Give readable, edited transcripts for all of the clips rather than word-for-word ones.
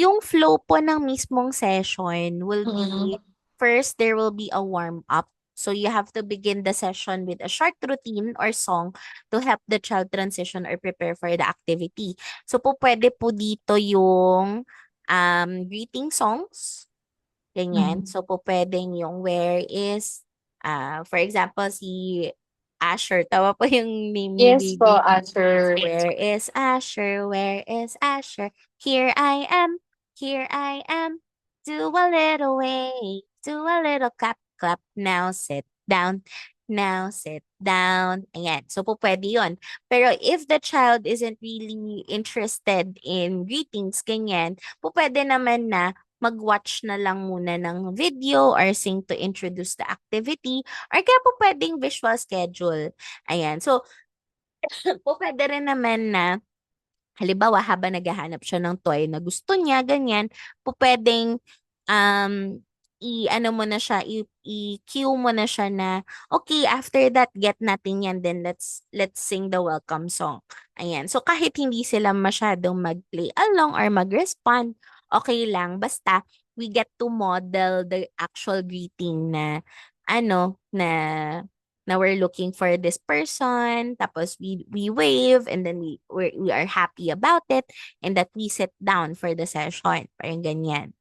Yung flow po ng mismong session will Mm. be, first, there will be a warm-up. So you have to begin the session with a short routine or song to help the child transition or prepare for the activity. So po pwede po dito yung greeting songs, ganyan. Mm. So po pwedeng yung where is, for example, si Asher, tawa po yung name ni Yes po, baby. answer. Where is Asher? Where is Asher? Here I am. Here I am. Do a little wave. Do a little clap, clap. Now sit down. Now sit down. Ayan. So, po pwede yun. Pero if the child isn't really interested in greetings, ganyan, po pwede naman na mag-watch na lang muna ng video or sing to introduce the activity or kaya po pwedeng visual schedule. Ayan. So, po pwede rin naman na halimbawa habang naghahanap siya ng toy na gusto niya, ganyan, po pwedeng um, i-ano mo na siya, i-cue mo na siya na, okay, after that, get natin yan, then let's sing the welcome song. Ayan. So, kahit hindi sila masyadong mag-play along or mag-respond, okay lang. Basta, we get to model the actual greeting na, ano, na we're looking for this person, tapos we wave, and then we are happy about it, and that we sit down for the session. Parang ganyan.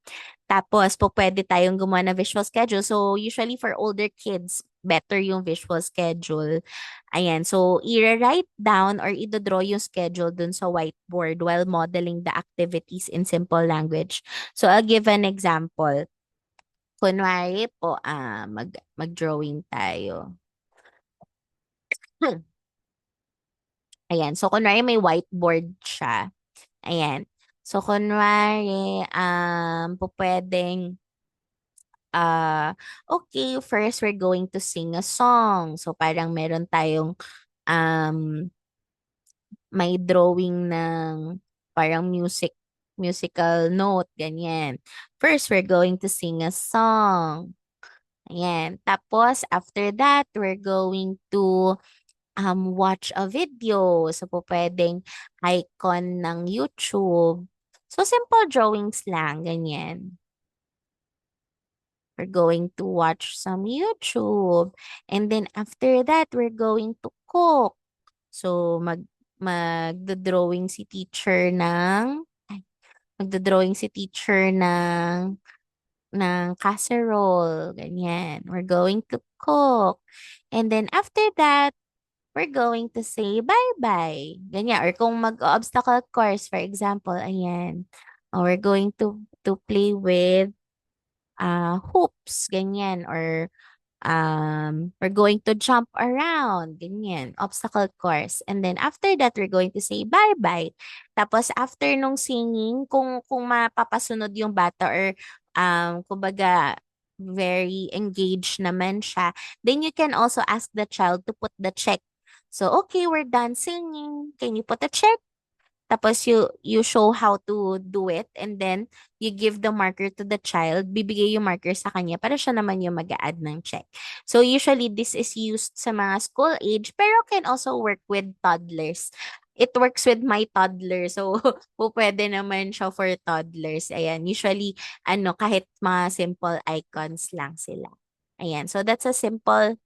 Tapos, po pwede tayong gumawa ng visual schedule. So, usually for older kids, better yung visual schedule. Ayan. So, i-write down or i-draw yung schedule dun sa whiteboard while modeling the activities in simple language. So, I'll give an example. Kunwari po, mag-drawing tayo. Ayan. So, kunwari may whiteboard siya. Ayan. So, kunwari, pupwedeng, okay, first we're going to sing a song. So, parang meron tayong, um, may drawing ng parang musical note, ganyan. First, we're going to sing a song. Ayan. Tapos, after that, we're going to watch a video. So, po pwedeng icon ng YouTube. So, simple drawings lang, ganyan. We're going to watch some YouTube. And then, after that, we're going to cook. So, magdodrawing si teacher ng, ay, magdodrawing si teacher ng casserole, ganyan. We're going to cook. And then, after that, we're going to say bye-bye. Ganyan. Or kung mag-obstacle course, for example, ayan. We're going to play with hoops, ganyan. Or we're going to jump around, ganyan. Obstacle course. And then after that, we're going to say bye-bye. Tapos after nung singing, kung mapapasunod yung bata or kumbaga, very engaged naman siya, then you can also ask the child to put the check. So, okay, we're done singing. Can you put a check? Tapos you show how to do it, and then you give the marker to the child. Bibigay yung marker sa kanya para siya naman yung mag-a-add ng check. So usually this is used sa mga school age pero can also work with toddlers. It works with my toddler. So pwede naman siya for toddlers. Ayan, usually kahit mga simple icons lang sila. Ayan. So that's a simple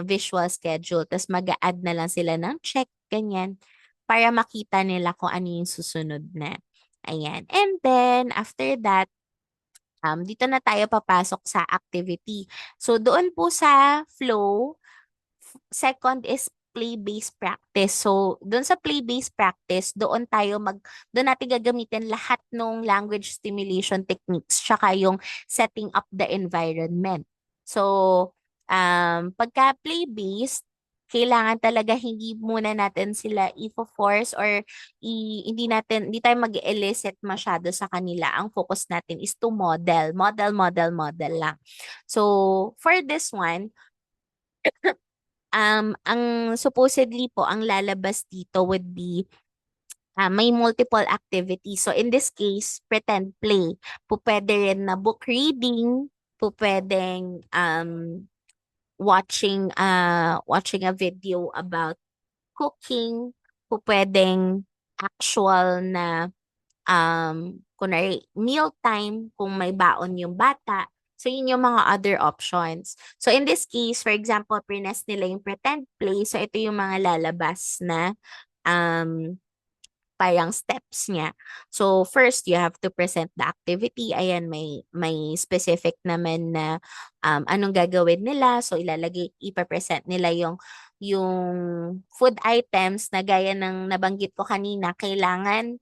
visual schedule. Tapos mag-a-add na lang sila ng check, ganyan, para makita nila kung ano yung susunod na. Ayan. And then, after that, dito na tayo papasok sa activity. So, doon po sa flow, second is play-based practice. So, doon sa play-based practice, doon natin gagamitin lahat ng language stimulation techniques, tsaka yung setting up the environment. So, pagka play-based, kailangan talaga hindi muna natin sila i-force or hindi tayo mag-elicit masyado sa kanila. Ang focus natin is to model, model, model, model lang. So, for this one, ang supposedly po, ang lalabas dito would be may multiple activities. So, in this case, pretend play. Pwede rin na book reading, pwedeng watching a video about cooking, pwedeng actual na kunwari, meal time kung may baon yung bata. So, yun yung mga other options. So, in this case, for example, prines nila yung pretend play. So, ito yung mga lalabas na um, parang steps niya. So, first, you have to present the activity. Ayan, may specific naman na anong gagawin nila. So, ipapresent nila yung food items na gaya ng nabanggit ko kanina, kailangan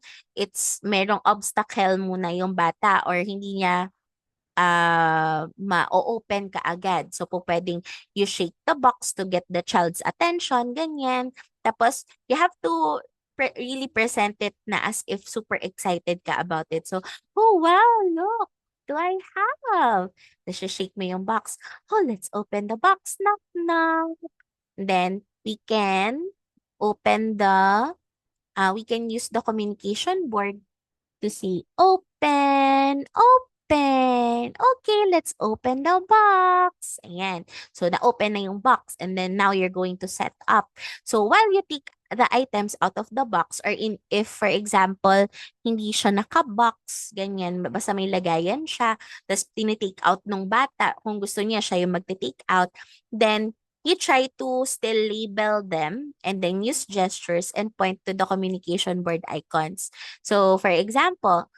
merong obstacle muna yung bata or hindi niya ma-open ka agad. So, po pwedeng you shake the box to get the child's attention, ganyan. Tapos, you have to really present it na as if super excited ka about it. So, oh wow, look, do I have? Tapos, shake mo yung box. Oh, let's open the box. Knock, knock. Then, open the, we can use the communication board to see open, open. Okay, let's open the box. Ayan. So, na-open na yung box. And then, now you're going to set up. So, while you take the items out of the box or if, for example, hindi siya naka-box, ganyan, basta may lagayan siya, tapos tinitake out nung bata, kung gusto niya siya yung magti-take out, then, you try to still label them and then use gestures and point to the communication board icons. So, for example,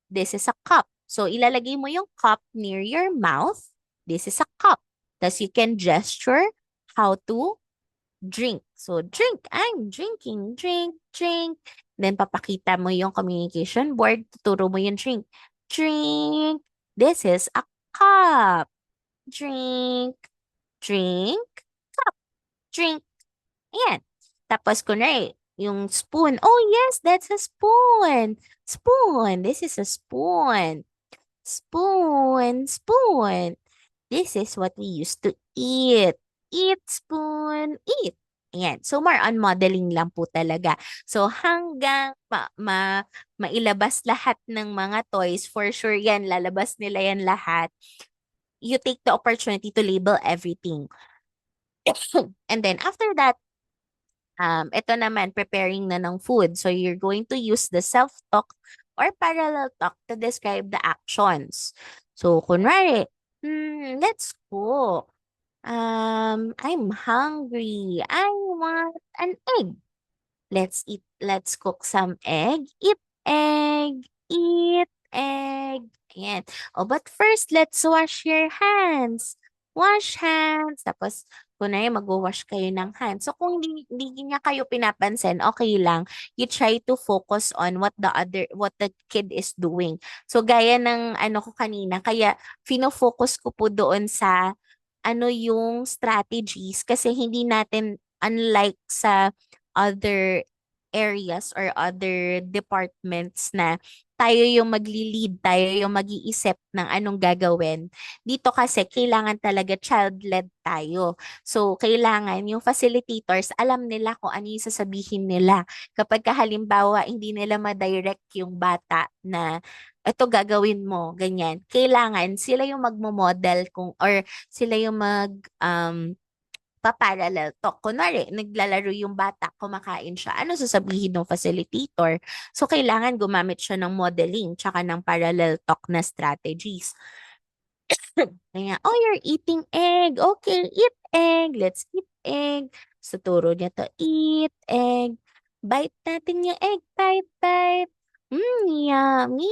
this is a cup. So, ilalagay mo yung cup near your mouth. This is a cup. Thus, you can gesture how to drink. So, drink. I'm drinking. Drink, drink. Then, papakita mo yung communication board. Tuturo mo yung drink. Drink. This is a cup. Drink. Drink. Drink. Ayan. Tapos, kunwari, yung spoon. Oh, yes, that's a spoon. Spoon. This is a spoon. Spoon. Spoon. This is what we used to eat. Eat, spoon, eat. Ayan. So, more on modeling lang po talaga. So, hanggang mailabas lahat ng mga toys, for sure yan, lalabas nila yan lahat. You take the opportunity to label everything. And then, after that, ito naman, preparing na ng food. So, you're going to use the self-talk or parallel talk to describe the actions. So, kunwari, let's cook. I'm hungry. I want an egg. Let's cook some egg. Eat egg. Eat egg. Ayan. Oh, but first, let's wash your hands. Wash hands. Tapos, kunwari mag-wash kayo ng hands. So, kung hindi niya kayo pinapansin, okay lang. You try to focus on what the kid is doing. So, gaya ng ano ko kanina, kaya fino-focus ko po doon sa ano yung strategies kasi hindi natin unlike sa other areas or other departments na tayo yung magli-lead, tayo yung mag-iisip ng anong gagawin. Dito kasi kailangan talaga child-led tayo. So, kailangan yung facilitators, alam nila kung ano yung sasabihin nila. Kapag halimbawa, hindi nila ma-direct yung bata na ito gagawin mo, ganyan. Kailangan sila yung magmo-model or sila yung pa-parallel talk. Kunwari, naglalaro yung bata, kumakain siya. Ano sasabihin ng facilitator? So, kailangan gumamit siya ng modeling tsaka ng parallel talk na strategies. Kaya, oh, you're eating egg. Okay, eat egg. Let's eat egg. So, turo niya to, eat egg. Bite natin yung egg. Bite, bite. Yummy.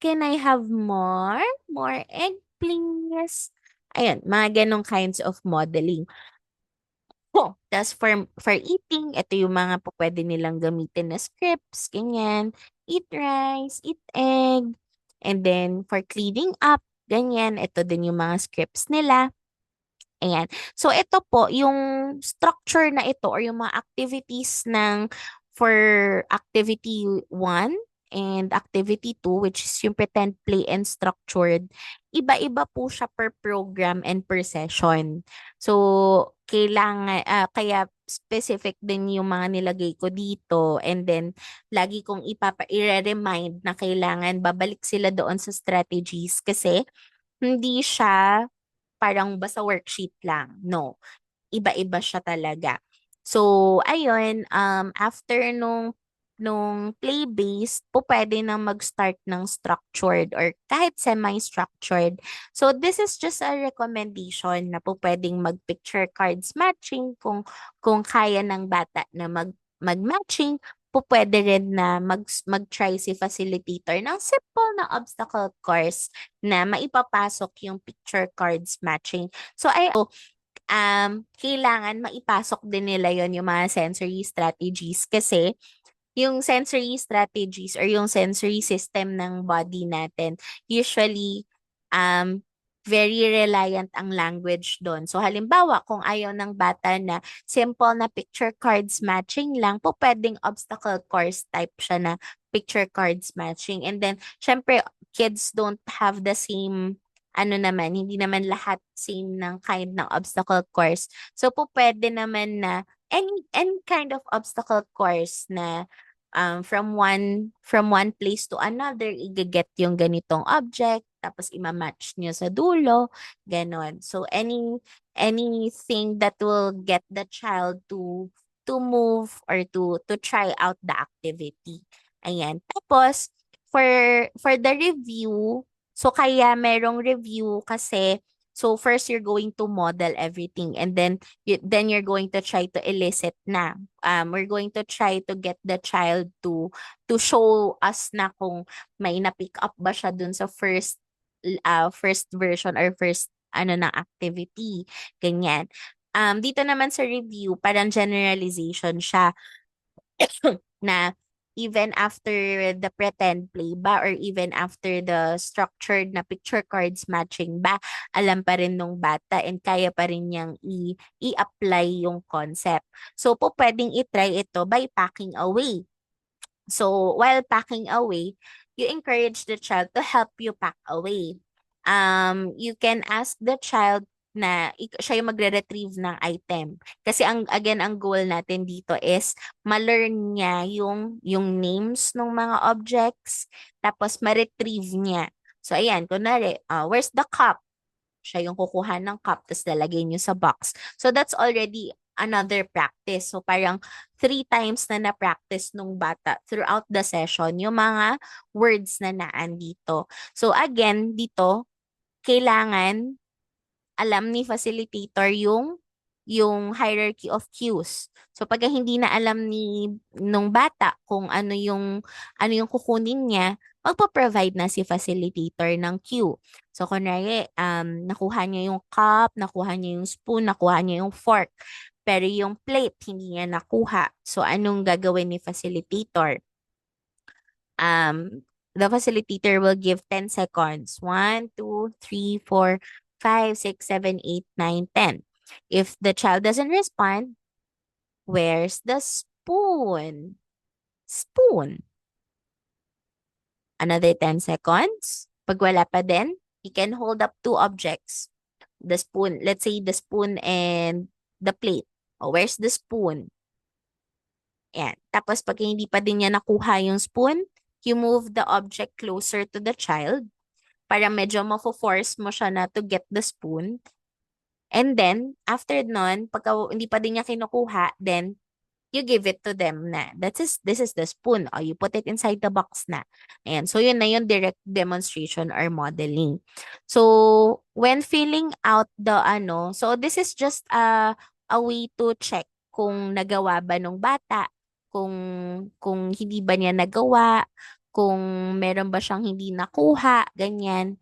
Can I have more? More egg, please. Ayan, mga ganong kinds of modeling. Tapos for eating, ito yung mga po pwede nilang gamitin na scripts, ganyan. Eat rice, eat egg. And then for cleaning up, ganyan. Ito din yung mga scripts nila. Ayan. So, ito po, yung structure na ito or yung mga activities for activity 1 and activity 2, which is yung pretend, play, and structured, iba-iba po siya per program and per session. So, kaya specific din yung mga nilagay ko dito. And then, lagi kong i-remind na kailangan babalik sila doon sa strategies kasi hindi siya parang basta worksheet lang. No, iba-iba siya talaga. So, ayun, after nung nung play-based, pwede na mag-start ng structured or kahit semi-structured. So, this is just a recommendation na pwedeng mag-picture cards matching kung kaya ng bata na mag-matching, pwede rin na mag-try si facilitator ng simple na obstacle course na maipapasok yung picture cards matching. So, kailangan maipasok din nila yon yung mga sensory strategies kasi yung sensory strategies or yung sensory system ng body natin, usually, um, very reliant ang language doon. So, halimbawa, kung ayaw ng bata na simple na picture cards matching lang, pwedeng obstacle course type siya na picture cards matching. And then, syempre, kids don't have the same hindi naman lahat same ng kind ng obstacle course. So, pwede naman na any kind of obstacle course na from one place to another, igaget yung ganitong object, tapos ima-match nyo sa dulo, ganon. So, anything that will get the child to move or to try out the activity. Ayan. Tapos, for the review, so kaya merong review kasi, so first you're going to model everything and then you're going to try to elicit na. We're going to try to get the child to show us na kung may na-pick up ba siya dun sa first version or first ng activity. Ganyan. Dito naman sa review, parang generalization siya na even after the pretend play ba or even after the structured na picture cards matching ba, alam pa rin nung bata and kaya pa rin niyang i-apply yung concept. So, pwedeng i-try ito by packing away. So, while packing away, you encourage the child to help you pack away. You can ask the child na siya yung magre-retrieve ng item. Kasi again, ang goal natin dito is ma-learn niya yung names ng mga objects, tapos ma-retrieve niya. So, ayan, kunwari, where's the cup? Siya yung kukuha ng cup, tapos lalagay niyo sa box. So, that's already another practice. So, parang 3 times na na-practice nung bata throughout the session yung mga words na naandito. So, again, dito, kailangan alam ni facilitator yung hierarchy of cues. So pag hindi na alam ni nung bata kung ano yung kukunin niya, magpo-provide na si facilitator ng cue. So kunwari, nakuha niya yung cup, nakuha niya yung spoon, nakuha niya yung fork. Pero yung plate, hindi niya nakuha. So anong gagawin ni facilitator? The facilitator will give 10 seconds. 1, 2, 3, 4, 5, 6, 7, 8, 9, 10. If the child doesn't respond, where's the spoon? Spoon. Another 10 seconds. Pag wala pa din, you can hold up 2 objects. The spoon, let's say the spoon and the plate. Oh, where's the spoon? Yan. Tapos pag hindi pa din niya nakuha yung spoon, you move the object closer to the child para medyo mafo-force mo siya na to get the spoon. And then, after nun, pagka hindi pa din niya kinukuha, then you give it to them na this is the spoon, or you put it inside the box na. Ayan. So, yun na yung direct demonstration or modeling. So, when filling out so this is just a way to check kung nagawa ba nung bata, kung hindi ba niya nagawa, kung meron ba siyang hindi nakuha, ganyan.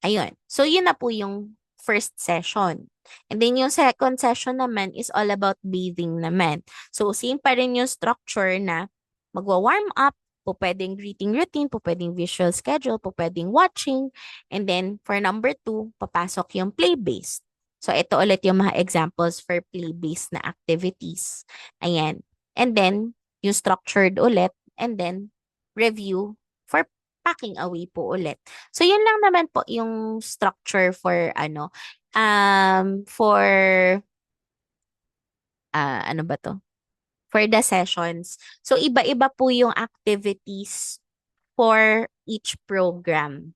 Ayun. So, yun na po yung first session. And then, yung second session naman is all about bathing naman. So, same pa rin yung structure na magwa-warm up, pwedeng greeting routine, pwedeng visual schedule, pwedeng watching. And then, for number 2, papasok yung play-based. So, ito ulit yung mga examples for play-based na activities. Ayan. And then, yung structured ulit. And then, review for packing away po ulit. So, yun lang naman po yung structure for for ano ba to? For the sessions. So, iba-iba po yung activities for each program.